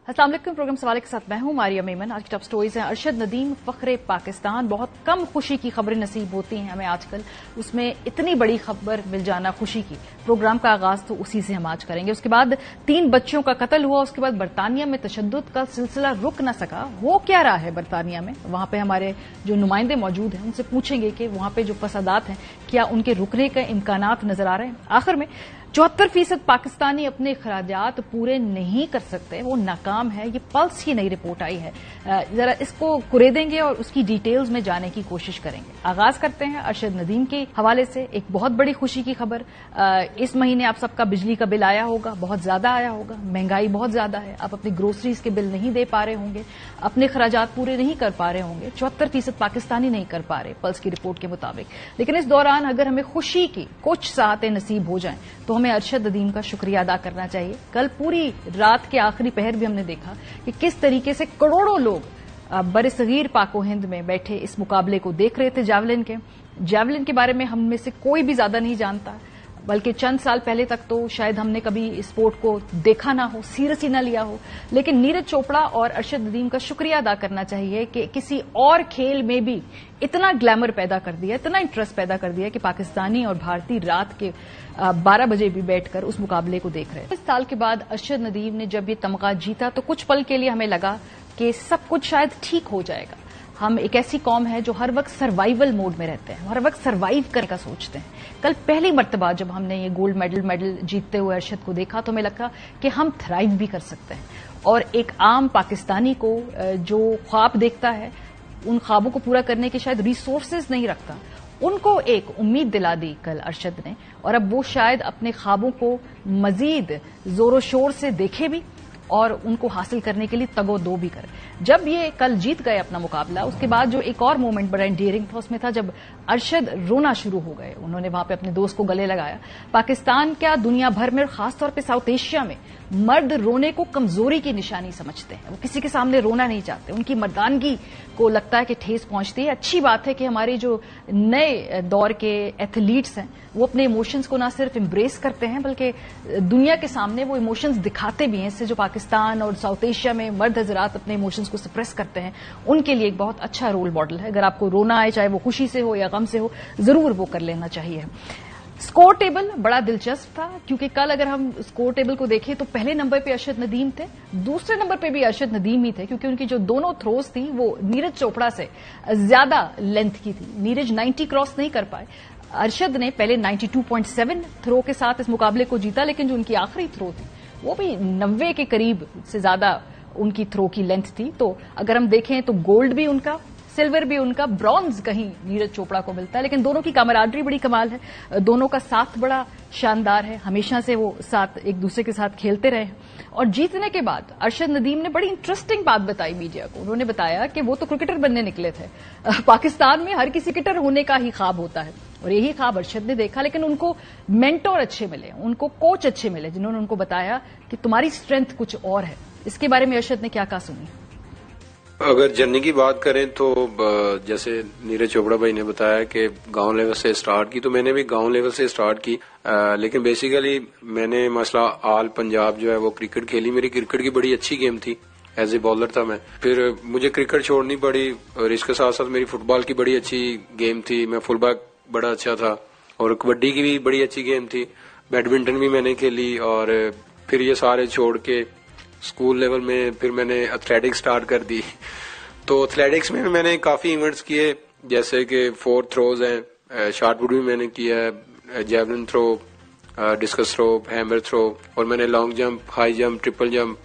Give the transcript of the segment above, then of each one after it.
अस्सलाम वालेकुम। प्रोग्राम सवाल के साथ मैं हूं मारिया मेमन। आज की टॉप स्टोरीज हैं। अरशद नदीम फखरे पाकिस्तान। बहुत कम खुशी की खबरें नसीब होती हैं हमें आजकल, उसमें इतनी बड़ी खबर मिल जाना खुशी की। प्रोग्राम का आगाज तो उसी से हम आज करेंगे। उसके बाद 3 बच्चों का कत्ल हुआ। उसके बाद बरतानिया में तशद्दुद का सिलसिला रुक न सका। हो क्या रहा है बरतानिया में? वहां पे हमारे जो नुमाइंदे मौजूद हैं उनसे पूछेंगे कि वहां पे जो फसादात हैं क्या उनके रुकने के इम्कानात नजर आ रहे हैं। आखिर में 74% पाकिस्तानी अपने खराजात पूरे नहीं कर सकते, वो नाकाम है। ये पल्स की नई रिपोर्ट आई है। जरा इसको कुरेदेंगे और उसकी डिटेल्स में जाने की कोशिश करेंगे। आगाज करते हैं अरशद नदीम के हवाले से। एक बहुत बड़ी खुशी की खबर। इस महीने आप सबका बिजली का बिल आया होगा, बहुत ज्यादा आया होगा। महंगाई बहुत ज्यादा है, आप अपनी ग्रोसरीज के बिल नहीं दे पा रहे होंगे, अपने खराजात पूरे नहीं कर पा रहे होंगे। 74% पाकिस्तानी नहीं कर पा रहे पल्स की रिपोर्ट के मुताबिक। लेकिन इस दौरान अगर हमें खुशी की कुछ सातें नसीब हो जाएं तो हमें अरशद नदीम का शुक्रिया अदा करना चाहिए। कल पूरी रात के आखिरी पहर भी हमने देखा कि किस तरीके से करोड़ों लोग बरसगीर पाको हिंद में बैठे इस मुकाबले को देख रहे थे। जैवलिन के बारे में हम में से कोई भी ज्यादा नहीं जानता, बल्कि चंद साल पहले तक तो शायद हमने कभी इस स्पोर्ट को देखा ना हो, सीरियस ही ना लिया हो। लेकिन नीरज चोपड़ा और अरशद नदीम का शुक्रिया अदा करना चाहिए कि किसी और खेल में भी इतना ग्लैमर पैदा कर दिया, इतना इंटरेस्ट पैदा कर दिया कि पाकिस्तानी और भारतीय रात के 12 बजे भी बैठकर उस मुकाबले को देख रहे हैं। इस साल के बाद अरशद नदीम ने जब ये तमगा जीता तो कुछ पल के लिए हमें लगा कि सब कुछ शायद ठीक हो जाएगा। हम एक ऐसी कौम है जो हर वक्त सर्वाइवल मोड में रहते हैं, हर वक्त सर्वाइव करने का सोचते हैं। कल पहली मर्तबा जब हमने ये गोल्ड मेडल जीतते हुए अरशद को देखा तो हमें लगा कि हम थ्राइव भी कर सकते हैं। और एक आम पाकिस्तानी को जो ख्वाब देखता है, उन ख्वाबों को पूरा करने के शायद रिसोर्सेज नहीं रखता, उनको एक उम्मीद दिला दी कल अरशद ने। और अब वो शायद अपने ख्वाबों को मजीद जोरों शोर से देखे भी और उनको हासिल करने के लिए तगो दो भी करे। जब ये कल जीत गए अपना मुकाबला, उसके बाद जो एक और मोमेंट बड़ा एंडियरिंग था उसमें था जब अरशद रोना शुरू हो गए। उन्होंने वहां पे अपने दोस्त को गले लगाया। पाकिस्तान क्या दुनिया भर में और खासतौर पे साउथ एशिया में मर्द रोने को कमजोरी की निशानी समझते हैं। वो किसी के सामने रोना नहीं चाहते, उनकी मर्दानगी को लगता है कि ठेस पहुंचती है। अच्छी बात है कि हमारे जो नए दौर के एथलीट्स हैं वो अपने इमोशंस को ना सिर्फ एम्ब्रेस करते हैं बल्कि दुनिया के सामने वो इमोशंस दिखाते भी हैं। इससे जो पाकिस्तान और साउथ एशिया में मर्द हजरात अपने इमोशंस को सप्रेस करते हैं, उनके लिए एक बहुत अच्छा रोल मॉडल है। अगर आपको रोना आए, चाहे वो खुशी से हो या गम से हो, जरूर वो कर लेना चाहिए। स्कोर टेबल बड़ा दिलचस्प था क्योंकि कल अगर हम स्कोर टेबल को देखें तो पहले नंबर पे अरशद नदीम थे, दूसरे नंबर पे भी अरशद नदीम ही थे क्योंकि उनकी जो दोनों थ्रोज थी वो नीरज चोपड़ा से ज्यादा लेंथ की थी। नीरज 90 क्रॉस नहीं कर पाए। अरशद ने पहले 92.7 थ्रो के साथ इस मुकाबले को जीता, लेकिन जो उनकी आखिरी थ्रो थी वो भी 90 के करीब से ज्यादा उनकी थ्रो की लेंथ थी। तो अगर हम देखें तो गोल्ड भी उनका, सिल्वर भी उनका, ब्रॉन्ज कहीं नीरज चोपड़ा को मिलता है। लेकिन दोनों की कमराडरी बड़ी कमाल है, दोनों का साथ बड़ा शानदार है। हमेशा से वो साथ एक दूसरे के साथ खेलते रहे। और जीतने के बाद अरशद नदीम ने बड़ी इंटरेस्टिंग बात बताई मीडिया को। उन्होंने बताया कि वो तो क्रिकेटर बनने निकले थे। पाकिस्तान में हर किसी क्रिकेटर होने का ही ख्वाब होता है और यही ख्वाब अरशद ने देखा। लेकिन उनको मेंटोर अच्छे मिले, उनको कोच अच्छे मिले जिन्होंने उनको बताया कि तुम्हारी स्ट्रेंथ कुछ और है। इसके बारे में अरशद ने क्या कहा, सुनिए। अगर जर्नी की बात करें तो जैसे नीरज चोपड़ा भाई ने बताया कि गांव लेवल से स्टार्ट की, तो मैंने भी गांव लेवल से स्टार्ट की। लेकिन बेसिकली मैंने मसला ऑल पंजाब जो है वो क्रिकेट खेली। मेरी क्रिकेट की बड़ी अच्छी गेम थी, एज ए बॉलर था मैं। फिर मुझे क्रिकेट छोड़नी पड़ी और इसके साथ साथ मेरी फुटबॉल की बड़ी अच्छी गेम थी, मैं फुल बैक बड़ा अच्छा था। और कबड्डी की भी बड़ी अच्छी गेम थी, बैडमिंटन भी मैंने खेली। और फिर ये सारे छोड़ के स्कूल लेवल में फिर मैंने एथलेटिक्स स्टार्ट कर दी। तो एथलेटिक्स में मैंने काफी इवेंट्स किए, जैसे कि 4 थ्रोज हैं, शॉर्ट पुट भी मैंने किया है, javelin throw, discus throw, hammer throw, और मैंने long jump, high jump, triple jump,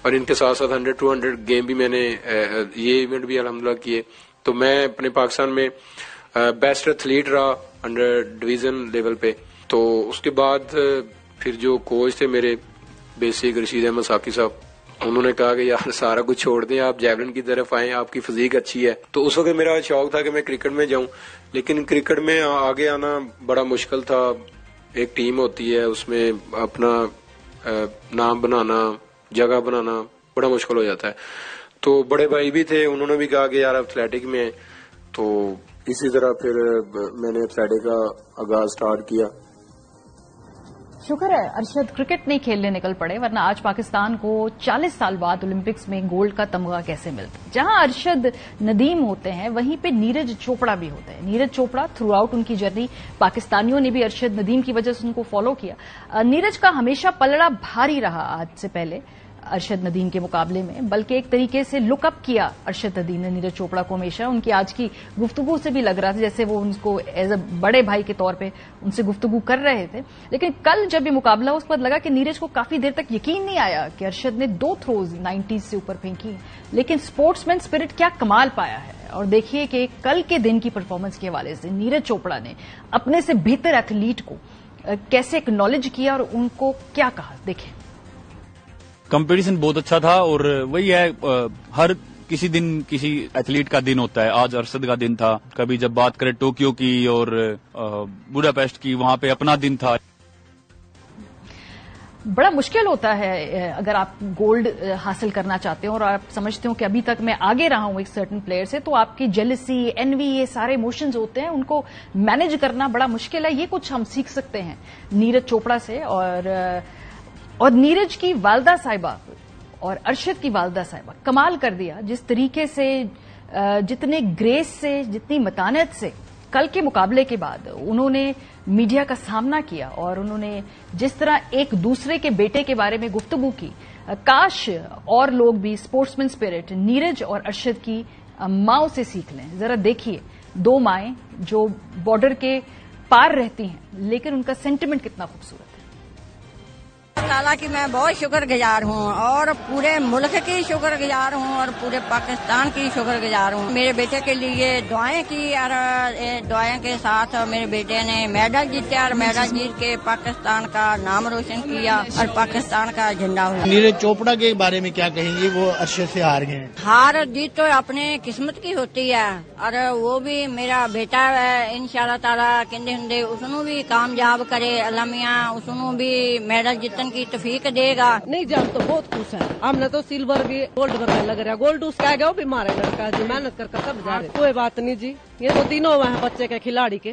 और इनके साथ साथ 100-200 गेम भी मैंने ये इवेंट भी अल्हम्दुलिल्लाह किए। तो मैं अपने पाकिस्तान में बेस्ट एथलीट रहा अंडर डिवीजन लेवल पे। तो उसके बाद फिर जो कोच थे मेरे बेसिक रशीद अहमद साकी साहब, उन्होंने कहा कि यार सारा कुछ छोड़ दें, आप जैवलिन की तरफ आएं, आपकी फिजिक अच्छी है। तो उस वक्त मेरा शौक था कि मैं क्रिकेट में जाऊं, लेकिन क्रिकेट में आगे आना बड़ा मुश्किल था। एक टीम होती है, उसमें अपना नाम बनाना, जगह बनाना बड़ा मुश्किल हो जाता है। तो बड़े भाई भी थे, उन्होंने भी कहा कि यार एथलेटिक में, तो इसी तरह फिर मैंने एथलेटिक का आगाज स्टार्ट किया। शुक्र है अरशद क्रिकेट नहीं खेलने निकल पड़े, वरना आज पाकिस्तान को 40 साल बाद ओलंपिक्स में गोल्ड का तमगा कैसे मिलता। जहां अरशद नदीम होते हैं वहीं पे नीरज चोपड़ा भी होते हैं। नीरज चोपड़ा थ्रू आउट उनकी जर्नी, पाकिस्तानियों ने भी अरशद नदीम की वजह से उनको फॉलो किया। नीरज का हमेशा पलड़ा भारी रहा आज से पहले अरशद नदीम के मुकाबले में, बल्कि एक तरीके से लुकअप किया अरशद नदीम ने नीरज चोपड़ा को हमेशा। उनकी आज की गुफ्तगू से भी लग रहा था जैसे वो उनको एज अ बड़े भाई के तौर पे उनसे गुफ्तगू कर रहे थे। लेकिन कल जब ये मुकाबला हुआ उसके बाद लगा कि नीरज को काफी देर तक यकीन नहीं आया कि अरशद ने 2 थ्रोज 90 से ऊपर फेंकी, लेकिन स्पोर्ट्समैन स्पिरिट क्या कमाल पाया है। और देखिए कि कल के दिन की परफॉर्मेंस के हवाले से नीरज चोपड़ा ने अपने से बेहतर एथलीट को कैसे एक्नॉलेज किया और उनको क्या कहा, देखें। कंपटीशन बहुत अच्छा था और वही है, हर किसी दिन किसी एथलीट का दिन होता है। आज अरशद का दिन था। कभी जब बात करें टोक्यो की और बुडापेस्ट की, वहां पे अपना दिन था। बड़ा मुश्किल होता है अगर आप गोल्ड हासिल करना चाहते हो और आप समझते हो कि अभी तक मैं आगे रहा हूं एक सर्टेन प्लेयर से, तो आपकी जेलसी, एनवी, ये सारे इमोशंस होते हैं, उनको मैनेज करना बड़ा मुश्किल है। ये कुछ हम सीख सकते हैं नीरज चोपड़ा से। और नीरज की वालदा साहिबा और अरशद की वालदा साहिबा कमाल कर दिया। जिस तरीके से, जितने ग्रेस से, जितनी मतानत से कल के मुकाबले के बाद उन्होंने मीडिया का सामना किया और उन्होंने जिस तरह एक दूसरे के बेटे के बारे में गुफ्तगू की, काश और लोग भी स्पोर्ट्समैन स्पिरिट नीरज और अरशद की माओं से सीख लें। जरा देखिए, 2 माएं जो बॉर्डर के पार रहती हैं, लेकिन उनका सेंटिमेंट कितना खूबसूरत है। ताला की मैं बहुत शुक्रगुजार हूँ और पूरे मुल्क की शुक्रगुजार हूँ और पूरे पाकिस्तान की शुक्रगुजार हूँ। मेरे बेटे के लिए दुआएं की और दुआएं के साथ मेरे बेटे ने मेडल जीता और मेडल जीत के पाकिस्तान का नाम रोशन किया और पाकिस्तान का झंडा हुआ। नीरज चोपड़ा के बारे में क्या कहेंगे? वो अरशद से हार गए। हार जीत तो अपने किस्मत की होती है और वो भी मेरा बेटा है। इंशाल्लाह ताला कहते होंगे उसनों भी कामयाब करे, अल्लाह मियां उसनों भी मेडल जीतन की तौफीक देगा। नहीं जी, हम तो बहुत खुश हैं। हमने तो सिल्वर भी गोल्ड में लग रहा, गोल्ड उसका आ गया, वो भी मारे लड़का जी, मेहनत कर सब जा रहे। कोई बात नहीं जी, ये तो तीनों हैं बच्चे के खिलाड़ी के।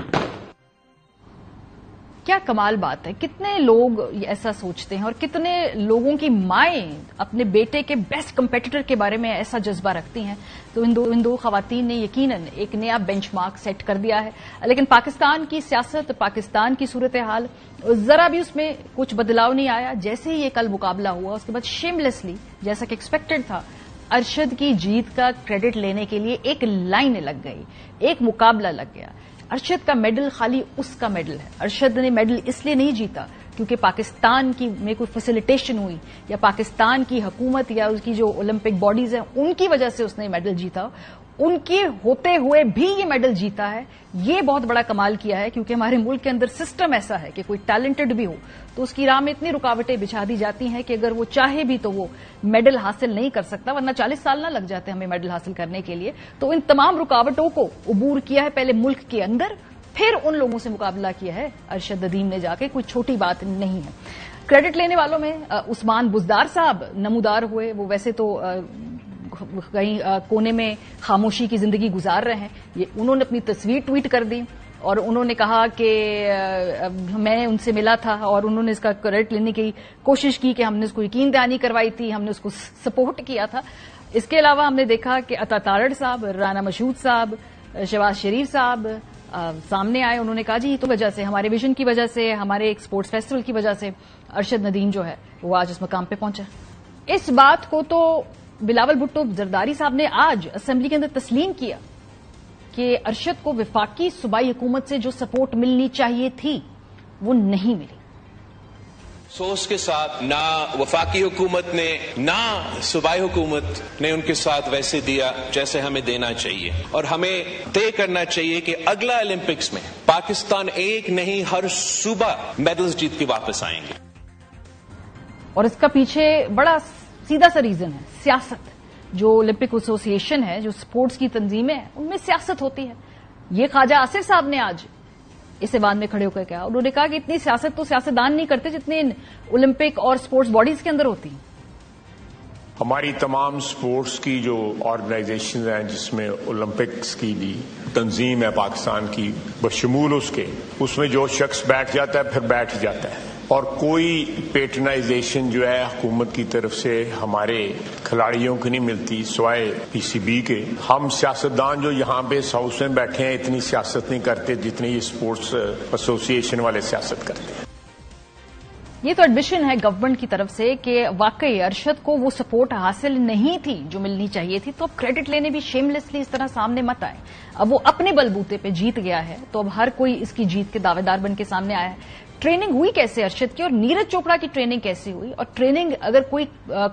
क्या कमाल बात है, कितने लोग ऐसा सोचते हैं और कितने लोगों की माएं अपने बेटे के बेस्ट कंपेटिटर के बारे में ऐसा जज्बा रखती हैं। तो इन दो खवातीन ने यकीनन एक नया बेंचमार्क सेट कर दिया है। लेकिन पाकिस्तान की सियासत, पाकिस्तान की सूरत हाल, जरा भी उसमें कुछ बदलाव नहीं आया। जैसे ही ये कल मुकाबला हुआ उसके बाद शेमलेसली, जैसा कि एक्सपेक्टेड था, अरशद की जीत का क्रेडिट लेने के लिए एक लाइन लग गई, एक मुकाबला लग गया। अरशद का मेडल खाली उसका मेडल है। अरशद ने मेडल इसलिए नहीं जीता क्योंकि पाकिस्तान की में कोई फैसिलिटेशन हुई या पाकिस्तान की हुकूमत या उसकी जो ओलंपिक बॉडीज हैं उनकी वजह से उसने मेडल जीता। उनके होते हुए भी ये मेडल जीता है, ये बहुत बड़ा कमाल किया है। क्योंकि हमारे मुल्क के अंदर सिस्टम ऐसा है कि कोई टैलेंटेड भी हो तो उसकी राह में इतनी रुकावटें बिछा दी जाती हैं कि अगर वो चाहे भी तो वो मेडल हासिल नहीं कर सकता, वरना 40 साल ना लग जाते हमें मेडल हासिल करने के लिए। तो इन तमाम रुकावटों को अबूर किया है पहले मुल्क के अंदर, फिर उन लोगों से मुकाबला किया है अरशद नदीम ने जाके। कोई छोटी बात नहीं है। क्रेडिट लेने वालों में उस्मान बुजदार साहब नमूदार हुए। वो वैसे तो कहीं कोने में खामोशी की जिंदगी गुजार रहे हैं। ये उन्होंने अपनी तस्वीर ट्वीट कर दी और उन्होंने कहा कि मैं उनसे मिला था और उन्होंने इसका क्रेडिट लेने की कोशिश की कि हमने उसको यकीन दहानी करवाई थी, हमने उसको सपोर्ट किया था। इसके अलावा हमने देखा कि अता तारड़ साहब, राना मशहूद साहब, शहबाज शरीफ साहब सामने आए। उन्होंने कहा जी तो वजह से, हमारे विजन की वजह से, हमारे एक स्पोर्ट्स फेस्टिवल की वजह से अरशद नदीम जो है वो आज इस मकाम पे पहुंचा। इस बात को तो बिलावल भुट्टो जरदारी साहब ने आज असेंबली के अंदर तस्लीम किया कि अरशद को वफाकी सूबाई हुकूमत से जो सपोर्ट मिलनी चाहिए थी वो नहीं मिली। अफसोस के साथ ना वफाकी हुकूमत ने ना सूबाई हुकूमत ने उनके साथ वैसे दिया जैसे हमें देना चाहिए। और हमें तय करना चाहिए कि अगला ओलंपिक्स में पाकिस्तान एक नहीं हर सूबा मेडल्स जीत के वापस आएंगे। और इसका पीछे बड़ा सीधा सा रीजन है, सियासत। जो ओलंपिक एसोसिएशन है, जो स्पोर्ट्स की तंजीमें हैं, उनमें सियासत होती है। ये ख्वाजा आसिफ साहब ने आज इस ऐवान में खड़े होकर कहा, उन्होंने कहा कि इतनी सियासत तो सियासतदान नहीं करते जितने ओलंपिक और स्पोर्ट्स बॉडीज के अंदर होती हैं। हमारी तमाम स्पोर्ट्स की जो ऑर्गेनाइजेशन हैं, जिसमें ओलंपिक्स की भी तंजीम है पाकिस्तान की, बशमूल उसके, उसमें जो शख्स बैठ जाता है फिर बैठ जाता है। اور کوئی پیٹرنائزیشن جو ہے حکومت کی طرف سے ہمارے کھلاڑیوں کو نہیں ملتی سوائے پی سی بی کے. ہم سیاستدان جو یہاں پہ ہاؤس میں بیٹھے ہیں اتنی سیاست نہیں کرتے جتنی یہ اسپورٹس ایسوسی ایشن والے سیاست کرتے ہیں. یہ تو ایڈمیشن ہے گورنمنٹ کی طرف سے کہ واقعی ارشد کو وہ سپورٹ حاصل نہیں تھی جو ملنی چاہیے تھی. تو اب کریڈٹ لینے بھی شیم لیسلی اس طرح سامنے مت آئے. اب وہ اپنے بلبوتے پہ جیت گیا ہے تو اب ہر کوئی اس کی جیت کے دعوے دار بن کے سامنے آیا ہے. ٹریننگ ہوئی کیسے ارشد کی اور نیرج چوپڑا کی ٹریننگ کیسی ہوئی, اور ٹریننگ اگر کوئی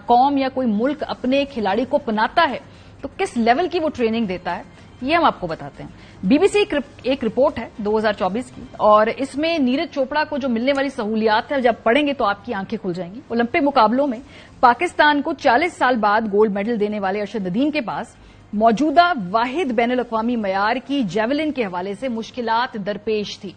قوم یا کوئی ملک اپنے کھلاڑی کو اپناتا ہے تو کس لیول کی وہ ٹریننگ دیتا ہے, یہ ہم آپ کو بتاتے ہیں. بی بی سی ایک رپورٹ ہے 2024 کی, اور اس میں نیرج چوپڑا کو جو ملنے والی سہولیات ہے جب پڑھیں گے تو آپ کی آنکھیں کھل جائیں گی. اولمپک مقابلوں میں پاکستان کو 40 سال بعد گولڈ میڈل دینے والے ارشد ندیم کے پاس موجودہ واحد بین الاقوامی معیار کی جیولن کے حوالے سے مشکلات درپیش تھی.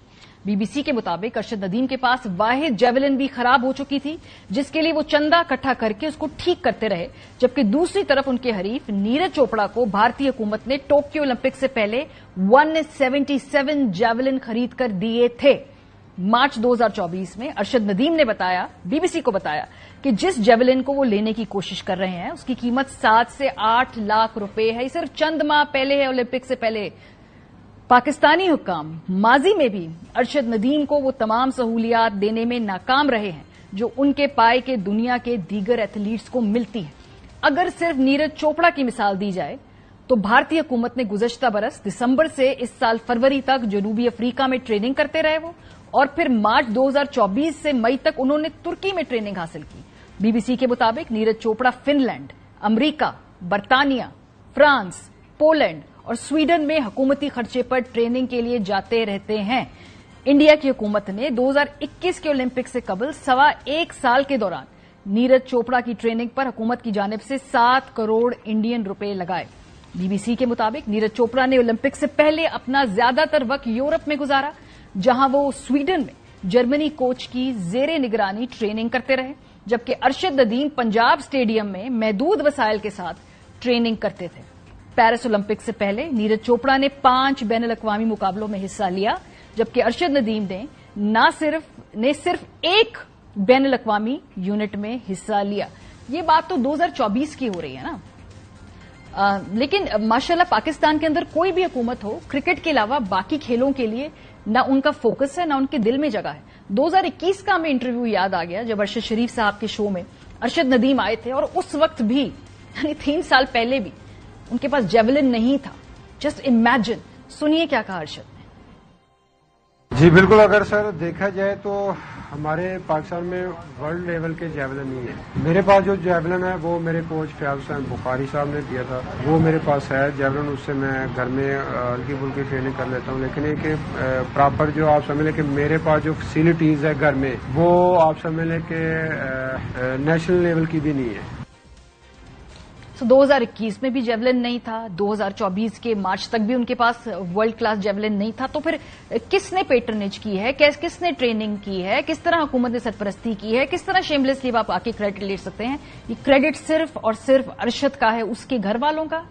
بی بی سی کے مطابق ارشد ندیم کے پاس واحد جیولن بھی خراب ہو چکی تھی جس کے لیے وہ چندہ اکٹھا کر کے اس کو ٹھیک کرتے رہے, جبکہ دوسری طرف ان کے حریف نیرج چوپڑا کو بھارتی حکومت نے ٹوکیو اولمپک سے پہلے 177 جیولن خرید کر دیے تھے. مارچ 2024 میں ارشد ندیم نے بتایا, بی بی سی کو بتایا, کہ جس جیولن کو وہ لینے کی کوشش کر رہے ہیں اس کی قیمت 7 سے 8 لاکھ روپے ہے. یہ صرف چند ماہ پہلے ہے, اولمپک سے پہلے. پاکستانی حکام ماضی میں بھی ارشد ندیم کو وہ تمام سہولیات دینے میں ناکام رہے ہیں جو ان کے پائے کے دنیا کے دیگر ایتھلیٹس کو ملتی ہیں. اگر صرف نیرج چوپڑا کی مثال دی جائے تو بھارتی حکومت نے گزشتہ برس دسمبر سے اس سال فروری تک جنوبی افریقہ میں ٹریننگ کرتے رہے وہ, اور پھر مارچ 2024 سے مئی تک انہوں نے ترکی میں ٹریننگ حاصل کی. بی بی سی کے مطابق نیرج چوپڑا فن لینڈ, امریکہ, برطانیہ, فرانس, پولینڈ اور سویڈن میں حکومتی خرچے پر ٹریننگ کے لیے جاتے رہتے ہیں. انڈیا کی حکومت نے 2021 کے اولمپک سے قبل 1.25 سال کے دوران نیرج چوپڑا کی ٹریننگ پر حکومت کی جانب سے 7 کروڑ انڈین روپے لگائے. بی بی سی کے مطابق نیرج چوپڑا نے اولمپک سے پہلے اپنا زیادہ تر وقت یورپ میں گزارا, جہاں وہ سویڈن میں جرمنی کوچ کی زیر نگرانی ٹریننگ کرتے رہے, جبکہ ارشد ندیم پنجاب اسٹیڈیم میں محدود وسائل کے ساتھ ٹریننگ کرتے تھے. پیرس اولمپک سے پہلے نیرج چوپڑا نے 5 بین الاقوامی مقابلوں میں حصہ لیا, جبکہ ارشد ندیم نے صرف ایک بین الاقوامی یونٹ میں حصہ لیا. یہ بات تو 2024 کی ہو رہی ہے نا. لیکن ماشاءاللہ پاکستان کے اندر کوئی بھی حکومت ہو, کرکٹ کے علاوہ باقی کھیلوں کے لیے نہ ان کا فوکس ہے نہ ان کے دل میں جگہ ہے. 2021 کا ہمیں انٹرویو یاد آ گیا جب ارشد شریف صاحب کے شو میں ارشد ندیم آئے تھے, اور اس وقت بھی یعنی 3 سال پہلے بھی ان کے پاس جیولن نہیں تھا. Just imagine. سنیے کیا کہا ارشد نے. جی بالکل, اگر سر دیکھا جائے تو ہمارے پاکستان میں ورلڈ لیول کے جیولن نہیں ہے. میرے پاس جو جیولن ہے وہ میرے کوچ فیاض حسین بخاری صاحب نے دیا تھا, وہ میرے پاس ہے جیولن. اس سے میں گھر میں ہلکی پھلکی ٹریننگ کر لیتا ہوں, لیکن یہ کہ پراپر جو آپ سمجھ لیں کہ میرے پاس جو فیسلٹیز ہے گھر میں وہ آپ سمجھ لیں کہ نیشنل لیول کی بھی نہیں ہے. 2021 میں بھی جیولن نہیں تھا, 2024 کے مارچ تک بھی ان کے پاس ورلڈ کلاس جیولن نہیں تھا. تو پھر کس نے پیٹرنیج کی ہے, کس نے ٹریننگ کی ہے, کس طرح حکومت نے سرپرستی کی ہے, کس طرح شیم لیسلی آپ آ کے کریڈٹ لے سکتے ہیں؟ یہ کریڈٹ صرف اور صرف ارشد کا ہے, اس کے گھر والوں کا,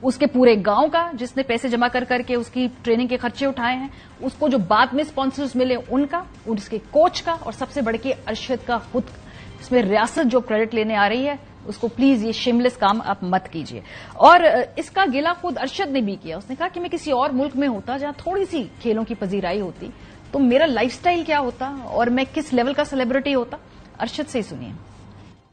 اس کے پورے گاؤں کا جس نے پیسے جمع کر کے اس کی ٹریننگ کے خرچے اٹھائے ہیں, اس کو جو بعد میں اسپانسرز ملے ان کا, اس کے کوچ کا, اور سب سے بڑھ کے ارشد کا خود. اس میں ریاست جو کریڈٹ لینے آ رہی ہے اس کو پلیز یہ شیملیس کام آپ مت کیجیے. اور اس کا گلہ خود ارشد نے بھی کیا. اس نے کہا کہ میں کسی اور ملک میں ہوتا جہاں تھوڑی سی کھیلوں کی پذیرائی ہوتی تو میرا لائف سٹائل کیا ہوتا اور میں کس لیول کا سیلیبریٹی ہوتا. ارشد سے ہی سنیے.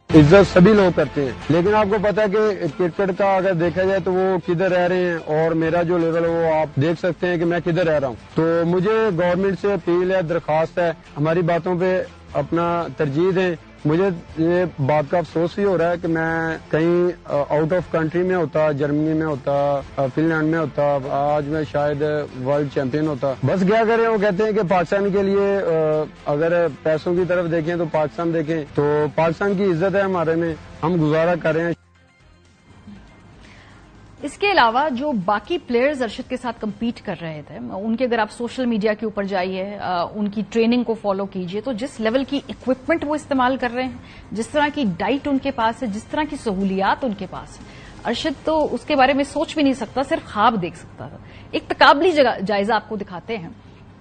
عزت سبھی لوگ کرتے ہیں, لیکن آپ کو پتا ہے کہ کرکٹ کا اگر دیکھا جائے تو وہ کدھر رہ رہے ہیں, اور میرا جو لیول ہے وہ آپ دیکھ سکتے ہیں کہ میں کدھر رہ رہا ہوں. تو مجھے گورنمنٹ سے اپیل ہے, درخواست ہے, ہماری باتوں پہ اپنا ترجیح دیں. مجھے یہ بات کا افسوس بھی ہو رہا ہے کہ میں کہیں آؤٹ آف کنٹری میں ہوتا, جرمنی میں ہوتا, فن لینڈ میں ہوتا, آج میں شاید ورلڈ چیمپئن ہوتا. بس کیا کریں, وہ کہتے ہیں کہ پاکستان کے لیے اگر پیسوں کی طرف دیکھیں تو پاکستان دیکھیں, تو پاکستان کی عزت ہے ہمارے میں, ہم گزارا کر رہے ہیں. اس کے علاوہ جو باقی پلیئرز ارشد کے ساتھ کمپیٹ کر رہے تھے ان کے اگر آپ سوشل میڈیا کے اوپر جائیے, ان کی ٹریننگ کو فالو کیجیے, تو جس لیول کی اکوپمنٹ وہ استعمال کر رہے ہیں, جس طرح کی ڈائٹ ان کے پاس ہے, جس طرح کی سہولیات ان کے پاس ہے, ارشد تو اس کے بارے میں سوچ بھی نہیں سکتا, صرف خواب دیکھ سکتا تھا. ایک تقابلی جائزہ آپ کو دکھاتے ہیں.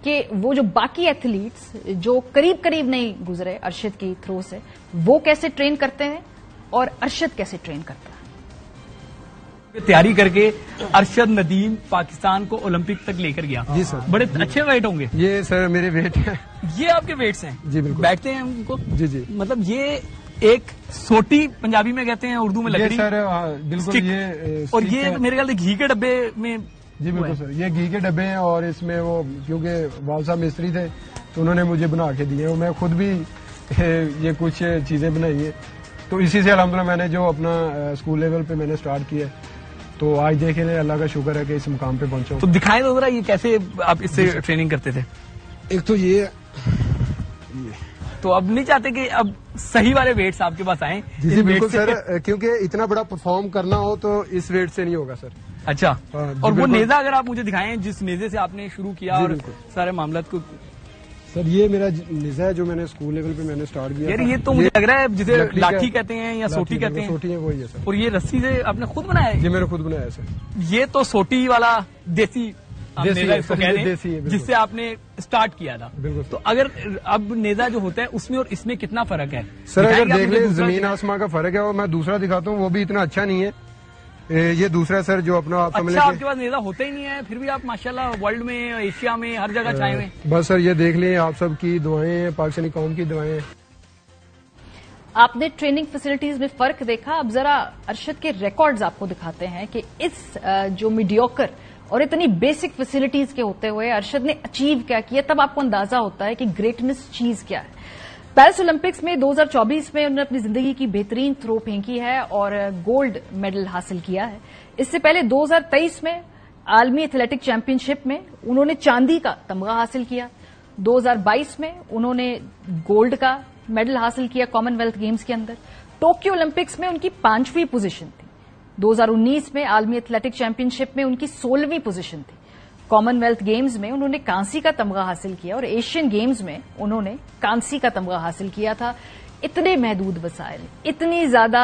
کہ وہ جو باقی ایتھلیٹس جو قریب نہیں گزرے ارشد کی تھرو سے، وہ کیسے ٹرین کرتے ہیں اور ارشد کیسے ٹرین کرتا ہے؟ تیاری کر کے ارشد ندیم پاکستان کو اولمپک تک لے کر گیا. جی سر. بڑے اچھے ویٹ ہوں گے. یہ سر میرے ویٹ ہیں. یہ آپ کے ویٹس ہیں؟ جی بالکل. بیٹھتے ہیں ان کو؟ جی جی. مطلب یہ ایک سوٹی پنجابی میں کہتے ہیں، اردو میں لکڑی. سر بالکل. یہ اور یہ میرے خیال سے گھی کے ڈبے میں. جی بالکل سر. یہ گھی کے ڈبے ہیں اور اس میں وہ کیونکہ والد صاحب مستری تھے تو انہوں نے مجھے بنا کے دیے اور میں خود بھی یہ کچھ چیزیں بنائی ہیں. تو اسی سے الحمدللہ میں نے جو اپنا اسکول لیول پہ میں نے اسٹارٹ کیا ہے تو آج دیکھیں اللہ کا شکر ہے کہ اس مقام پہ پہنچا ہوں. تو دکھائیں تو ذرا یہ کیسے آپ اس سے ٹریننگ کرتے تھے. ایک تو یہ تو اب نہیں چاہتے کہ اب صحیح والے ویٹس آپ کے پاس آئیں. جی بالکل سر. کیونکہ اتنا بڑا پرفارم کرنا ہو تو اس ویٹ سے نہیں ہوگا سر. اچھا. اور وہ نیزہ اگر آپ مجھے دکھائیں جس نیزے سے آپ نے شروع کیا اور سارے معاملات کو. سر یہ میرا نیزہ ہے جو میں نے اسکول لیول پہ میں نے اسٹارٹ کیا. یار یہ تو مجھے لگ رہا ہے جسے لاٹھی کہتے ہیں یا سوٹی کہتے ہیں. سوٹی ہے وہی ہے سر. اور یہ رسی سے آپ نے خود بنایا ہے؟ یہ میں نے خود بنایا ہے سر. یہ تو سوٹی والا دیسی دیسی جس سے آپ نے اسٹارٹ کیا تھا. بالکل. تو اگر اب نیزہ جو ہوتا ہے اس میں اور اس میں کتنا فرق ہے سر؟ اگر دیکھ لیں زمین آسمان کا فرق ہے. اور میں دوسرا دکھاتا ہوں وہ بھی اتنا اچھا نہیں ہے. یہ دوسرا سر جو اپنا آپ کے پاس نیزہ ہوتا ہی نہیں ہے پھر بھی آپ ماشاءاللہ ورلڈ میں ایشیا میں ہر جگہ چھائے ہوئے. بس سر یہ دیکھ لیں آپ سب کی دعائیں ہیں، پاکستانی قوم کی دعائیں ہیں. آپ نے ٹریننگ فیسلٹیز میں فرق دیکھا. اب ذرا ارشد کے ریکارڈز آپ کو دکھاتے ہیں کہ اس جو میڈیوکر اور اتنی بیسک فیسلٹیز کے ہوتے ہوئے ارشد نے اچیو کیا کیا. تب آپ کو اندازہ ہوتا ہے کہ گریٹنس چیز کیا ہے. پیرس اولمپکس میں 2024 میں انہوں نے اپنی زندگی کی بہترین تھرو پھینکی ہے اور گولڈ میڈل حاصل کیا ہے. اس سے پہلے 2023 میں عالمی ایتھلیٹک چیمپئن شپ میں انہوں نے چاندی کا تمغہ حاصل کیا. 2022 میں انہوں نے گولڈ کا میڈل حاصل کیا کامن ویلتھ گیمز کے اندر. ٹوکیو اولمپکس میں ان کی 5ویں پوزیشن تھی. 2019 میں عالمی ایتھلیٹک چیمپئن شپ میں ان کی 16ویں پوزیشن تھی. کامن ویلتھ گیمز میں انہوں نے کانسی کا تمغہ حاصل کیا اور ایشین گیمز میں انہوں نے کانسی کا تمغہ حاصل کیا تھا. اتنے محدود وسائل، اتنی زیادہ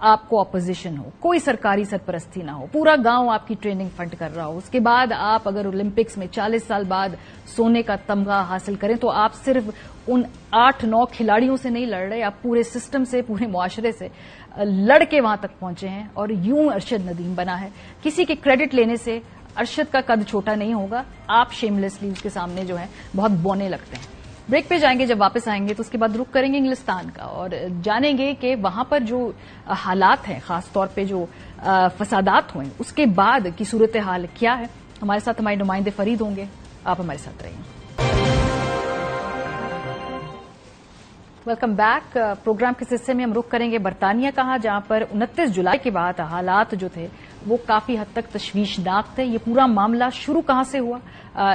آپ کو اپوزیشن ہو، کوئی سرکاری سرپرستی نہ ہو، پورا گاؤں آپ کی ٹریننگ فنڈ کر رہا ہو، اس کے بعد آپ اگر اولمپکس میں 40 سال بعد سونے کا تمغہ حاصل کریں تو آپ صرف ان 8-9 کھلاڑیوں سے نہیں لڑ رہے، آپ پورے سسٹم سے، پورے معاشرے سے لڑ کے وہاں تک پہنچے ہیں اور یوں ارشد ندیم بنا ہے. کسی کے کریڈٹ لینے سے ارشد کا قد چھوٹا نہیں ہوگا. آپ شیملیسلی اس کے سامنے جو ہے بہت بونے لگتے ہیں. بریک پہ جائیں گے. جب واپس آئیں گے تو اس کے بعد رخ کریں گے انگلستان کا اور جانیں گے کہ وہاں پر جو حالات ہیں، خاص طور پہ جو فسادات ہوئے اس کے بعد کی صورتحال کیا ہے. ہمارے ساتھ ہمارے نمائندے فرید ہوں گے. آپ ہمارے ساتھ رہیں. Welcome back. پروگرام کے حصے میں ہم رخ کریں گے برطانیہ کا، جہاں پر 29 جولائی کے بعد حالات جو تھے وہ کافی حد تک تشویشناک تھے. یہ پورا معاملہ شروع کہاں سے ہوا،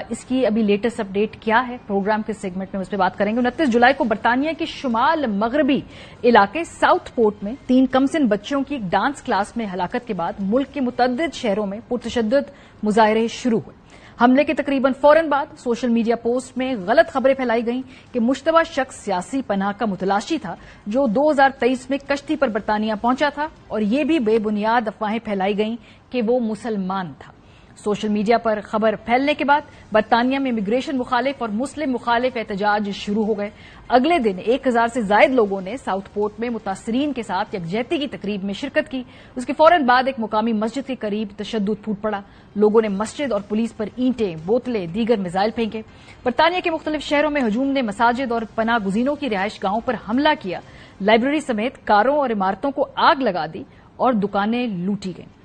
اس کی ابھی لیٹسٹ اپڈیٹ کیا ہے، پروگرام کے سیگمنٹ میں اس پہ بات کریں گے. 29 جولائی کو برطانیہ کے شمال مغربی علاقے ساؤتھ پورٹ میں 3 کمسن بچوں کی ایک ڈانس کلاس میں ہلاکت کے بعد ملک کے متعدد شہروں میں پرتشدد مظاہرے شروع ہوئے. حملے کے تقریباً فوراً بعد سوشل میڈیا پوسٹ میں غلط خبریں پھیلائی گئیں کہ مشتبہ شخص سیاسی پناہ کا متلاشی تھا جو 2023 میں کشتی پر برطانیہ پہنچا تھا اور یہ بھی بے بنیاد افواہیں پھیلائی گئیں کہ وہ مسلمان تھا. سوشل میڈیا پر خبر پھیلنے کے بعد برطانیہ میں امیگریشن مخالف اور مسلم مخالف احتجاج شروع ہو گئے. اگلے دن 1000 سے زائد لوگوں نے ساؤتھ پورٹ میں متاثرین کے ساتھ یکجہتی کی تقریب میں شرکت کی. اس کے فوراً بعد ایک مقامی مسجد کے قریب تشدد پھوٹ پڑا. لوگوں نے مسجد اور پولیس پر اینٹیں، بوتلیں، دیگر میزائل پھینکے. برطانیہ کے مختلف شہروں میں ہجوم نے مساجد اور پناہ گزینوں کی رہائش گاہوں پر حملہ کیا. لائبریری سمیت کاروں اور عمارتوں کو آگ لگا دی اور دکانیں لوٹی گئیں.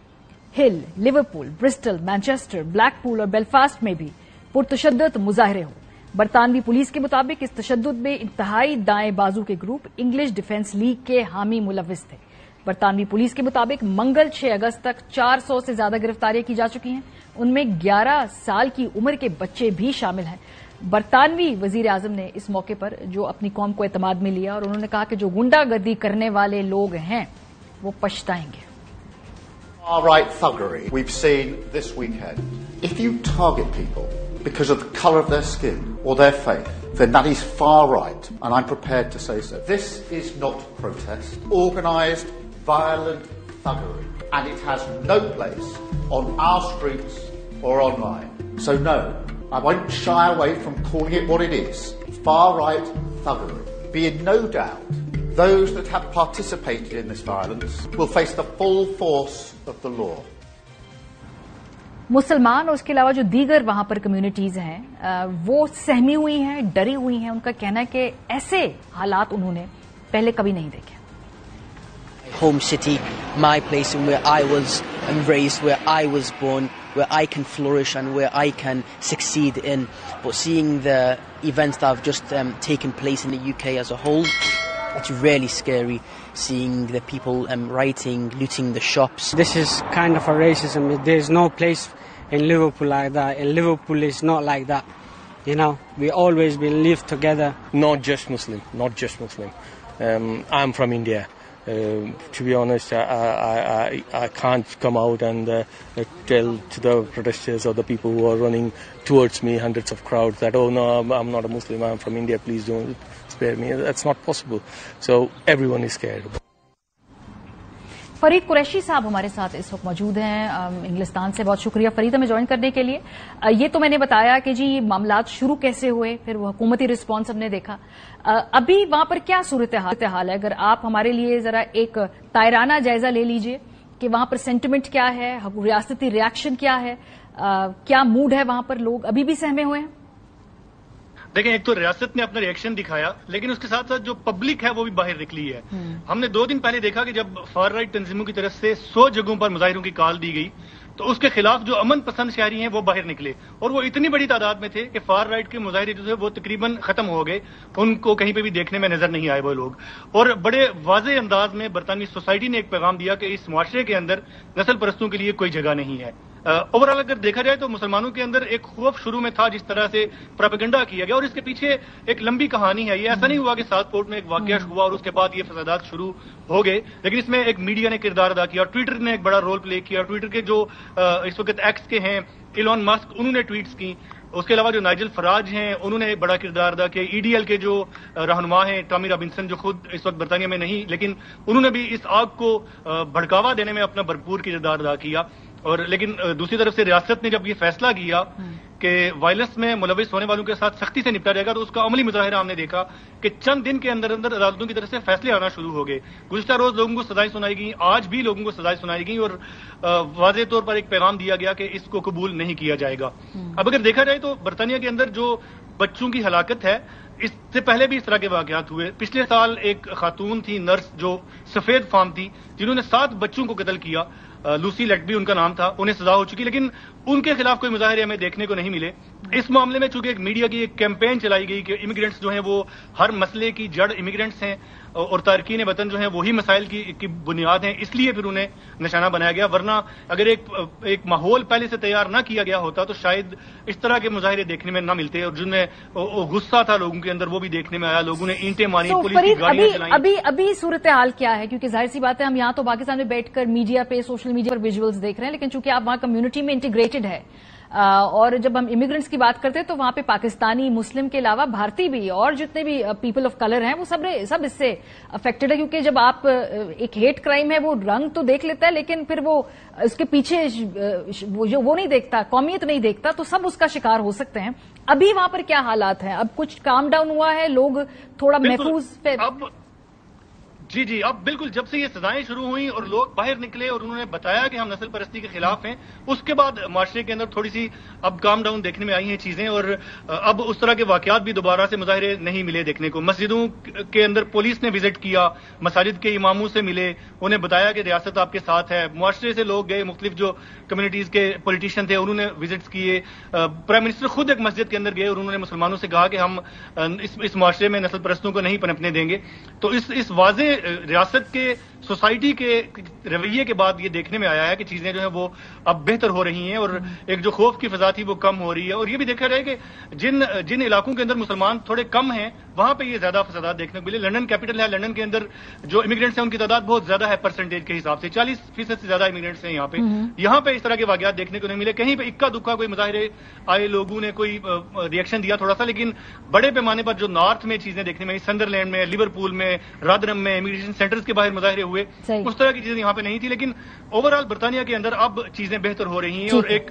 ہل، لیورپول، برسٹل، مانچسٹر، بلیک پول اور بیلفاسٹ میں بھی پرتشدد مظاہرے ہوئے. برطانوی پولیس کے مطابق اس تشدد میں انتہائی دائیں بازو کے گروپ انگلش ڈیفنس لیگ کے حامی ملوث تھے. برطانوی پولیس کے مطابق منگل 6 اگست تک 400 سے زیادہ گرفتاریاں کی جا چکی ہیں. ان میں 11 سال کی عمر کے بچے بھی شامل ہیں. برطانوی وزیر اعظم نے اس موقع پر جو اپنی قوم کو اعتماد میں لیا اور انہوں نے کہا کہ جو غنڈہ گردی کرنے والے لوگ ہیں وہ پچھتائیں گے. Far-right thuggery we've seen this weekend. If you target people because of the colour of their skin or their faith, then that is far-right, and I'm prepared to say so. This is not protest. Organised, violent thuggery, and it has no place on our streets or online. So no, I won't shy away from calling it what it is. Far-right thuggery. Be in no doubt, those that have participated in this violence will face the full force of the law. मुसलमान और उसके अलावा जो दीगर वहां पर communities हैं वो सहमी हुई हैं, डरी हुई हैं। उनका कहना है कि ऐसे हालात उन्होंने पहले कभी नहीं देखे। Home city, my place, and where I was raised, where I was born, where I can flourish and where I can succeed in. But seeing the events that have just taken place in the UK as a whole, it's really scary. Seeing the people rioting, looting the shops. This is kind of a racism. There's no place in Liverpool like that. In Liverpool is not like that. You know, we always been live together. Not just Muslim. I'm from India. To be honest, I can't come out and tell to the protesters or the people who are running towards me, hundreds of crowds, that, oh no, I'm not a Muslim, I'm from India, please don't spare me. That's not possible. So everyone is scared. Farid Qureshi साहब हमारे साथ इस वक्त मौजूद हैं इंग्लिस्तान से। बहुत शुक्रिया फरीद हमें ज्वाइन करने के लिए। ये तो मैंने बताया कि जी मामलात शुरू कैसे हुए, फिर वो हुकूमती रिस्पांस हमने देखा। अभी वहां पर क्या सूरत हाल है, अगर आप हमारे लिए जरा एक तायराना जायजा ले लीजिए कि वहां पर सेंटिमेंट क्या है, रियासती रिएक्शन क्या है, क्या मूड है वहां पर, लोग अभी भी सहमे हुए हैं? देखें, एक तो रियासत ने अपना रिएक्शन दिखाया, लेकिन उसके साथ साथ जो पब्लिक है वो भी बाहर निकली है। हमने 2 दिन पहले देखा कि जब फार राइट तंजीमों की तरफ से 100 जगहों पर मुजाहिरों की कॉल दी गई, तो उसके खिलाफ जो अमन पसंद शहरी हैं वो बाहर निकले, और वो इतनी बड़ी तादाद में थे कि फार राइट के मुजाहिरे जो है वो तकरीबन खत्म हो गए, उनको कहीं पे भी देखने में नजर नहीं आए वो लोग। और बड़े वाज़ेह अंदाज में बरतानवी सोसाइटी ने एक पैगाम दिया कि इस मुआशरे के अंदर नस्ल परस्तों के लिए कोई जगह नहीं है। ओवरऑल अगर देखा जाए तो मुसलमानों के अंदर एक खौफ शुरू में था जिस तरह से प्रोपेगेंडा किया गया, और इसके पीछे एक लंबी कहानी है। ये ऐसा नहीं हुआ कि साउथपोर्ट में एक वाकया हुआ और उसके बाद ये फसादात शुरू हो गए, लेकिन इसमें एक मीडिया ने किरदार अदा किया, ट्विटर ने एक बड़ा रोल प्ले किया। ट्विटर के जो इस वक्त एक्स के हैं इलॉन मस्क, उन्होंने ट्वीट्स की। उसके अलावा जो नाइजल फराज हैं उन्होंने बड़ा किरदार अदा किया। ईडीएल के जो रहनुमा हैं टॉमी रॉबिन्सन, जो खुद इस वक्त बरतानिया में नहीं, लेकिन उन्होंने भी इस आग को भड़कावा देने में अपना भरपूर किरदार अदा किया। और लेकिन दूसरी तरफ से रियासत ने जब ये फैसला किया कि वायलेंस में मुलविस होने वालों के साथ सख्ती से निपटा जाएगा, तो उसका अमली मुजाहिरा हमने देखा कि चंद दिन के अंदर अंदर अदालतों की तरफ से फैसले आना शुरू हो गए। गुज़िश्ता रोज लोगों को सजाएं सुनाई गई, आज भी लोगों को सजाएं सुनाई गई, और वाज़ेह तौर पर एक पैगाम दिया गया कि इसको कबूल नहीं किया जाएगा। अब अगर देखा जाए तो बरतानिया के अंदर जो बच्चों की हलाकत है, इससे पहले भी इस तरह के वाकयात हुए। पिछले साल एक खातून थी नर्स जो सफेद फार्म थी, जिन्होंने 7 बच्चों को कत्ल किया, लूसी लेटबी उनका नाम था, उन्हें सजा हो चुकी, लेकिन उनके खिलाफ कोई मुजाहिरे हमें देखने को नहीं मिले। इस मामले में चूंकि एक मीडिया की एक कैंपेन चलाई गई कि इमिग्रेंट्स जो हैं वो हर मसले की जड़ इमिग्रेंट्स हैं, और तारकीन वतन जो हैं वही मसाइल की बुनियाद हैं, इसलिए फिर उन्हें निशाना बनाया गया। वरना अगर एक माहौल पहले से तैयार ना किया गया होता तो शायद इस तरह के मुजाहिरे देखने में ना मिलते, और जिनमें गुस्सा था लोगों के अंदर वो भी देखने में आया। लोगों ने ईंटें मारी, पुलिस की गाड़ियां चलाई। अभी सूरत हाल क्या है, क्योंकि जाहिर सी बात है हम यहाँ तो पाकिस्तान में बैठकर मीडिया पे, सोशल मीडिया पर विजुअल्स देख रहे हैं, लेकिन चूंकि आप वहां कम्युनिटी में इंटीग्रेटेड है, और जब हम इमिग्रेंट्स की बात करते हैं तो वहां पे पाकिस्तानी, मुस्लिम के अलावा भारतीय भी और जितने भी पीपल ऑफ कलर हैं वो सब इससे अफेक्टेड है। क्योंकि जब आप एक हेट क्राइम है वो रंग तो देख लेता है, लेकिन फिर वो उसके पीछे वो नहीं देखता, कौमियत नहीं देखता, तो सब उसका शिकार हो सकते हैं। अभी वहां पर क्या हालात हैं? अब कुछ काम डाउन हुआ है, लोग थोड़ा महफूज जी अब बिल्कुल जब से ये सजाएं शुरू हुई और लोग बाहर निकले और उन्होंने बताया कि हम नस्ल परस्ती के खिलाफ हैं, उसके बाद माशरे के अंदर थोड़ी सी अब काम डाउन देखने में आई हैं चीजें, और अब उस तरह के वाकयात भी दोबारा से मुजाहिरे नहीं मिले देखने को। मस्जिदों के अंदर पुलिस ने विजिट किया, मसाजिद के इमामों से मिले, उन्हें बताया कि रियासत आपके साथ है। मुआशरे से लोग गए, मुख्तलिफ जो कम्युनिटीज के पॉलिटिशियन थे उन्होंने विजिट्स किए। प्राइम मिनिस्टर खुद एक मस्जिद के अंदर गए और उन्होंने मुसलमानों से कहा कि हम इस मुआशरे में नस्ल परस्तों को नहीं पनपने देंगे। तो इस वाज़ेह रियासत के सोसाइटी के रवैये के बाद ये देखने में आया है कि चीजें जो है वो अब बेहतर हो रही हैं, और एक जो खौफ की फजा थी वो कम हो रही है। और ये भी देखा जाए कि जिन इलाकों के अंदर मुसलमान थोड़े कम हैं वहां पे ये ज्यादा फसादात देखने को मिले। लंदन कैपिटल है, लंदन के अंदर जो इमिग्रेंट्स हैं उनकी तादाद बहुत ज्यादा है परसेंटेज के हिसाब से, 40% से ज्यादा इमिग्रेंट्स हैं यहाँ पे। यहाँ पे इस तरह के वाकयात देखने को नहीं मिले। कहीं पे इक्का दुक्का कोई मुजाहिरे आए, लोगों ने कोई रिएक्शन दिया थोड़ा सा, लेकिन बड़े पैमाने पर जो नॉर्थ में चीजें देखने में, संदरलैंड में, लिवरपूल में, रादरम में, इमिग्रेशन सेंटर्स के बाहर मुजाहिरे हुए, उस तरह की चीजें यहाँ पे नहीं थी। लेकिन ओवरऑल बर्तानिया के अंदर अब चीजें बेहतर हो रही हैं और एक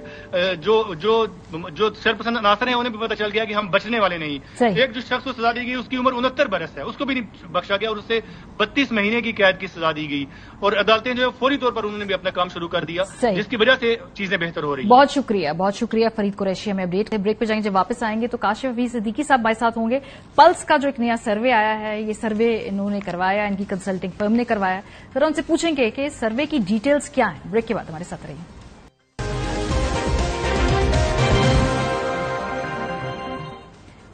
जो शरपसंद अनासर हैं उन्हें भी पता चल गया कि हम बचने वाले नहीं। एक जो शख्स को सजा दी गई उसकी उम्र 69 बरस है, उसको भी नहीं बख्शा गया और उससे 32 महीने की कैद की सजा दी गई और अदालतें जो है फौरी तौर पर उन्होंने भी अपना काम शुरू कर दिया, जिसकी वजह से चीजें बेहतर हो रही हैं। बहुत शुक्रिया फरीद कुरैशी। हमें अपडेट ब्रेक पे जाएंगे, जब वापस आएंगे तो काशिफ हफीज सिद्दीकी साहब हमारे साथ होंगे। पल्स का जो एक नया सर्वे आया है, ये सर्वे इन्होंने करवाया, इनकी कंसल्टिंग फर्म ने करवाया, जरा उनसे पूछेंगे कि सर्वे की डिटेल्स क्या है। ब्रेक के बाद हमारे साथ रहिए।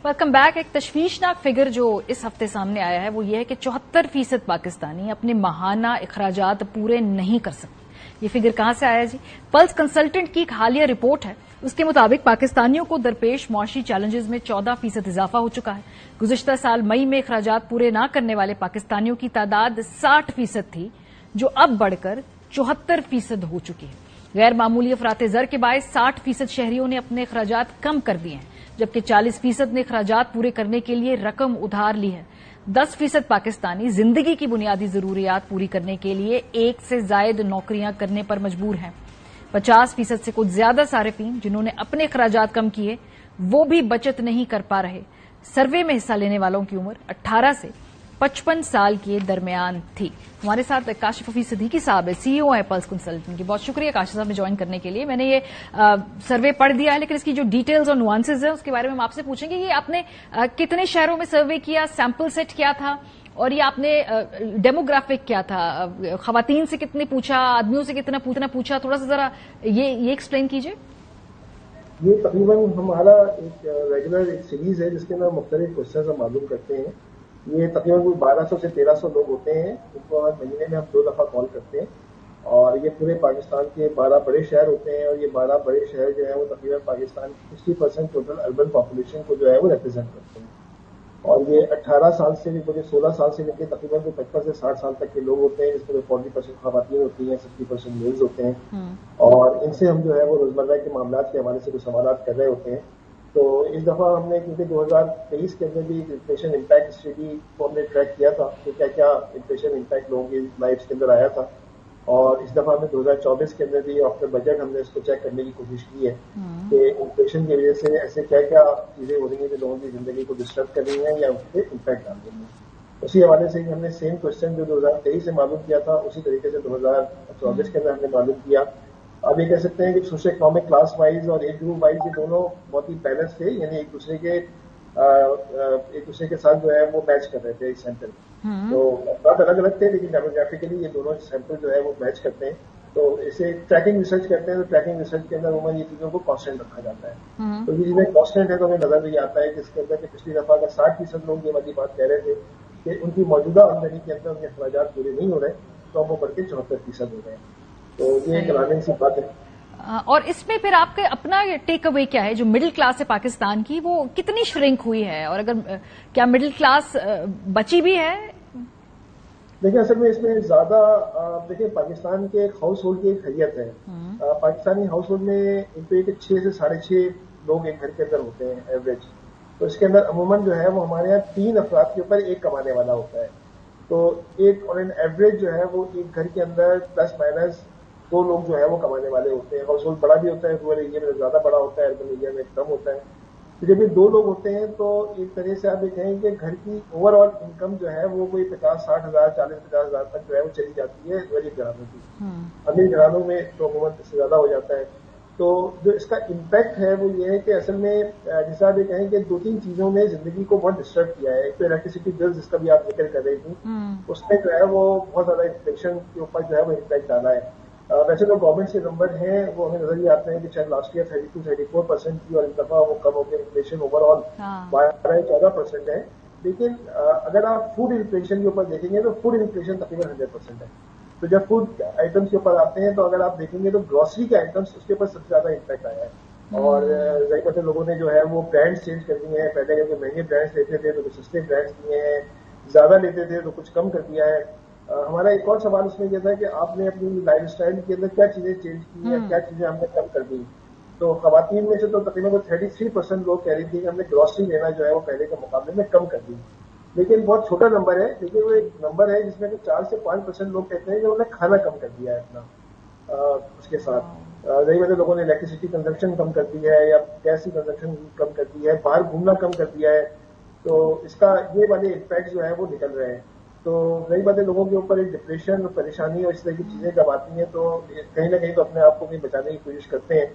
Welcome back. एक तशवीशनाक फिगर जो इस हफ्ते सामने आया है वो ये है कि 74% पाकिस्तानी अपने माहाना अखराजात पूरे नहीं कर सकते। ये फिगर कहां से आया जी? पल्स कंसल्टेंट की एक हालिया रिपोर्ट है। उसके मुताबिक पाकिस्तानियों को दरपेश मुआशी चैलेंजेस में 14% इजाफा हो चुका है। गुज़िश्ता साल मई में अखराजात पूरे न करने वाले पाकिस्तानियों की तादाद 60% थी, जो अब बढ़कर 74% हो चुकी है। गैर मामूली अफरात ज़र के बायस 60% शहरियों ने अपने अखराजात कम कर दिए हैं, जबकि 40% ने अखराजात पूरे करने के लिए रकम उधार ली है। 10% पाकिस्तानी जिंदगी की बुनियादी जरूरियात पूरी करने के लिए एक से जायद नौकरियां करने पर मजबूर हैं। 50% से कुछ ज्यादा सारिफीन जिन्होंने अपने अखराजात कम किए वो भी बचत नहीं कर पा रहे। सर्वे में हिस्सा लेने वालों की उम्र 18 से 55 साल के दरमियान थी। हमारे साथ काशिफ हफीज सिद्दीकी साहब है, सीईओ है पल्स कंसल्टेंट की। बहुत शुक्रिया काशिफ साहब ने ज्वाइन करने के लिए। मैंने ये सर्वे पढ़ दिया है, लेकिन इसकी जो डिटेल्स और नुआंसेज है उसके बारे में हम आपसे पूछेंगे। ये आपने कितने शहरों में सर्वे किया, सैंपल सेट क्या था, और ये आपने डेमोग्राफिक क्या था, खवातीन से कितने पूछा, आदमियों से कितना पूछा, थोड़ा सा जरा ये एक्सप्लेन कीजिए। ये तकरीबन हमारा एक रेगुलर एक सीरीज है जिसके अंदर मुख्तलिफ क्वेश्चन हम मालूम करते हैं। ये तकरीबन 1200 से 1300 लोग होते हैं, उनको हर महीने में हम 2 दफा कॉल करते हैं और ये पूरे पाकिस्तान के 12 बड़े शहर होते हैं और ये 12 बड़े शहर जो है वो तकरीबन पाकिस्तान की 60% टोटल अर्बन पॉपुलेशन को जो है वो रिप्रेजेंट करते हैं। और ये 18 साल से लेकर 16 साल से लेकर तकरीबन 55 से 60 साल तक के लोग होते हैं, जिसमें 40% खवातीन होती हैं, 60% मेल्स होते हैं। और इनसे हम जो है वो रोजमर्रा के मामला के हवाले से कुछ सवाल कर रहे होते हैं। तो इस दफा हमने क्योंकि 2023 के अंदर भी इन्फ्लेशन इम्पैक्ट स्टडी को हमने ट्रैक किया था कि क्या क्या इन्फ्लेशन इम्पैक्ट लोगों की लाइफ के अंदर आया था, और इस दफा हमने 2024 के अंदर भी आफ्टर बजट हमने इसको चेक करने की कोशिश की है कि इन्फ्लेशन की वजह से ऐसे क्या क्या चीजें हो रही हैं जो लोगों की जिंदगी को डिस्टर्ब कर रही हैं या उन पर इम्पैक्ट डाल रही हैं। उसी हवाले से हमने सेम क्वेश्चन जो 2023 से मालूम किया था उसी तरीके से 2024 के अंदर हमने मालूम किया। अब ये कह सकते हैं कि सोशल इकोनॉमिक क्लास वाइज और एज ग्रुप वाइज ये दोनों बहुत ही बैलेंस थे, यानी एक दूसरे के साथ जो है वो मैच कर रहे थे इस सैंपल। तो बहुत अलग अलग थे लेकिन डेमोग्राफिकली ये दोनों सैंपल जो है वो मैच करते हैं। तो इसे ट्रैकिंग रिसर्च करते हैं, तो ट्रैकिंग रिसर्च के अंदर उम्र ये चीजों को कांस्टेंट रखा जाता है। तो ये चीजें कांस्टेंट है तो हमें नजर ये आता है कि इसके अंदर पिछली दफा अगर 60% लोग ये वाली बात कह रहे थे कि उनकी मौजूदा आमदनी के अंदर उनके अखराजात पूरे नहीं हो रहे, तो अब वो बढ़ के 74% हो गए। तो ये एक अलार्मिंग सी बात है। और इसमें फिर आपके अपना टेक अवे क्या है? जो मिडिल क्लास है पाकिस्तान की वो कितनी श्रिंक हुई है, और अगर क्या मिडिल क्लास बची भी है? देखिए असल में इसमें ज्यादा देखिए पाकिस्तान के हाउस होल्ड की एक खैरियत है। पाकिस्तानी हाउस होल्ड में एक 6 से 6.5 लोग एक घर के अंदर होते हैं एवरेज। तो इसके अंदर अमूमन जो है वो हमारे यहाँ 3 अफराद के ऊपर एक कमाने वाला होता है। तो एक ऑन एन एवरेज जो है वो एक घर के अंदर प्लस माइनस 2 लोग जो है वो कमाने वाले होते हैं। हाउस होल्ड बड़ा भी होता है, रूरल एरिया में ज्यादा बड़ा होता है, अर्बन एरिया में कम होता है। तो जब ये 2 लोग होते हैं तो एक तरह से आप ये कहें कि घर की ओवरऑल इनकम जो है वो कोई 50-60 हजार 40-50 हजार तक जो है वो चली जाती है गरीब घरानों की। अमीर घरानों में तो अमूमन इससे ज्यादा हो जाता है। तो जो इसका इम्पैक्ट है वो ये है कि असल में जैसे आप ये कहें कि 2-3 चीजों में जिंदगी को बहुत डिस्टर्ब किया है। एक तो इलेक्ट्रिसिटी बिल जिसका भी आप जिक्र कर रही थी, उसमें जो है वो बहुत ज्यादा इन्फ्लेशन के ऊपर जो है वो इम्पैक्ट डाला है। वैसे तो गवर्नमेंट के नंबर हैं वो हमें नजर ही आते हैं कि शायद लास्ट ईयर 32-34% थी और इस दफा वो कम होकर इन्फ्लेशन ओवरऑल 12-14% है। लेकिन अगर आप फूड इन्फ्लेशन के ऊपर देखेंगे तो फूड इन्फ्लेशन तकरीबन 100% है। तो जब फूड आइटम्स के ऊपर आते हैं तो अगर आप देखेंगे तो ग्रोसरी के आइटम्स उसके ऊपर सबसे ज्यादा इम्पैक्ट आया है। اور ظاہر بات ہے لوگوں نے جو ہے وہ برانڈس چینج کر دیے ہیں. پہلے اگر مہنگے برانڈس لیتے تھے تو کچھ سستے برانڈس دیے ہیں, زیادہ لیتے تھے تو کچھ کم کر دیا ہے. ہمارا ایک اور سوال اس میں یہ تھا کہ آپ نے اپنی لائف اسٹائل کے اندر کیا چیزیں چینج کی ہیں, کیا چیزیں ہم نے کم کر دی. تو خواتین میں سے تو تقریباً 33% لوگ کہہ رہی تھی کہ ہم نے گروسری لینا جو ہے وہ پہلے کے مقابلے میں کم کر دی. لیکن بہت چھوٹا نمبر ہے, لیکن وہ ایک نمبر ہے جس میں 4 سے 5% لوگ کہتے ہیں کہ انہوں نے کھانا کم کر دیا ہے اپنا. اس کے ساتھ ظاہر بات ہے لوگوں نے الیکٹریسٹی کنزمپشن کم کر دی ہے یا گیس کی کنزمپشن کم کر دی ہے, باہر گھومنا کم کر دیا ہے. تو اس کا یہ والے امپیکٹ جو ہے وہ نکل رہے ہیں. تو ظاہر بات ہے لوگوں کے اوپر ایک ڈپریشن اور پریشانی اور اس طرح کی چیزیں جب آتی ہیں تو کہیں نہ کہیں تو اپنے آپ کو بھی بچانے کی کوشش کرتے ہیں.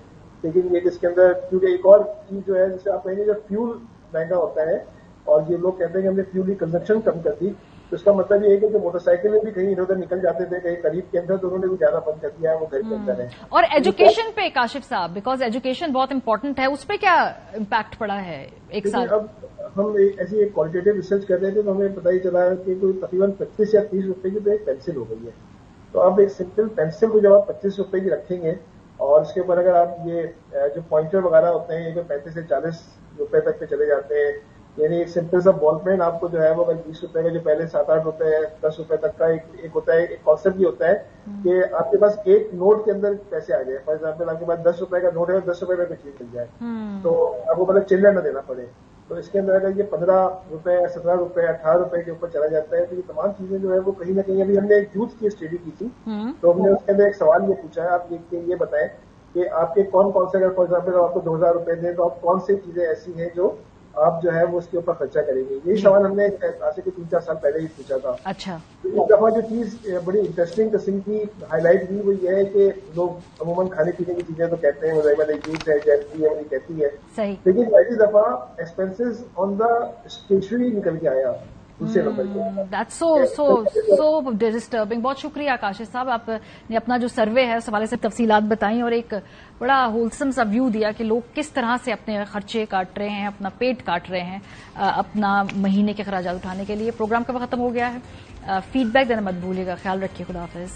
لیکن یہ اس کے اندر کیونکہ ایک اور چیز جو ہے جسے آپ کہیں گے جب فیول مہنگا ہوتا ہے اور یہ لوگ کہتے ہیں کہ ہم نے فیول کی کنزمپشن کم کر دی, تو اس کا مطلب یہ ہے کہ موٹر سائیکلیں بھی کہیں ادھر ادھر نکل جاتے تھے کہیں قریب کے اندر, تو انہوں نے بھی زیادہ بند کر دیا ہے, وہ گھر کے اندر ہے. اور ایجوکیشن پہ کاشف صاحب, بیکاز ایجوکیشن بہت امپورٹنٹ ہے, اس پہ کیا امپیکٹ پڑا ہے ایک سال؟ اب ہم ایسی ایک کوالٹیٹیو ریسرچ کر رہے تھے تو ہمیں پتہ ہی چلا کہ کوئی تقریباً 25 یا 30 روپے کی تو ایک پینسل ہو گئی ہے. تو اب ایک سمپل پینسل کو جب آپ 25 روپے کی رکھیں گے اور اس کے اوپر اگر آپ یہ جو پوائنٹر وغیرہ ہوتے ہیں یہ 35 سے 40 روپے تک پہ چلے جاتے ہیں, یعنی ایک سمپل سا بال پین آپ کو جو ہے وہ اگر 20 روپے کا جو پہلے 7-8 روپے 10 روپے تک کا ایک ہوتا ہے, ایک کانسیپٹ یہ ہوتا ہے کہ آپ کے پاس ایک نوٹ کے اندر پیسے آ جائے. فار ایگزامپل آپ کے پاس 10 روپے کا نوٹ ہے اور 10 روپے میں کوئی چیز مل جائے تو آپ کو مطلب چلر نہ دینا پڑے. تو اس کے اندر اگر یہ 15 روپے 17 روپے 18 روپے کے اوپر چلا جاتا ہے تو یہ تمام چیزیں جو ہے وہ کہیں نہ کہیں, ابھی ہم نے ایک یوتھ کی اسٹڈی کی تھی تو ہم نے اس کے اندر ایک سوال یہ پوچھا ہے, آپ یہ بتائیں کہ آپ کے کون کون سے, اگر فار ایگزامپل آپ کو 2000 روپے دیں تو آپ کون سی چیزیں ایسی ہیں جو آپ جو ہے وہ اس کے اوپر خرچہ کریں گے. یہی سوال ہم نے آج سے 3-4 سال پہلے ہی پوچھا تھا. اچھا, اس دفعہ جو چیز بڑی انٹرسٹنگ قسم کی ہائی لائٹ ہوئی وہ یہ ہے کہ لوگ عموماً کھانے پینے کی چیزیں تو کہتے ہیں, وہ یوز ہے جیسی ہے کہتی ہے, لیکن پہلی دفعہ ایکسپینسز آن دا اسٹیشنری نکل کے آیا دوسرے نمبر پہ. That's so disturbing. بہت شکریہ کاشف صاحب, آپ نے اپنا جو سروے ہے اس حوالے سے تفصیلات بتائیں اور ایک بڑا ہولسم سا ویو دیا کہ لوگ کس طرح سے اپنے خرچے کاٹ رہے ہیں, اپنا پیٹ کاٹ رہے ہیں اپنا مہینے کے اخراجات اٹھانے کے لیے. پروگرام کا وقت ختم ہو گیا ہے. فیڈ بیک دینا مت بھولیے گا. خیال رکھیے. خدا حافظ.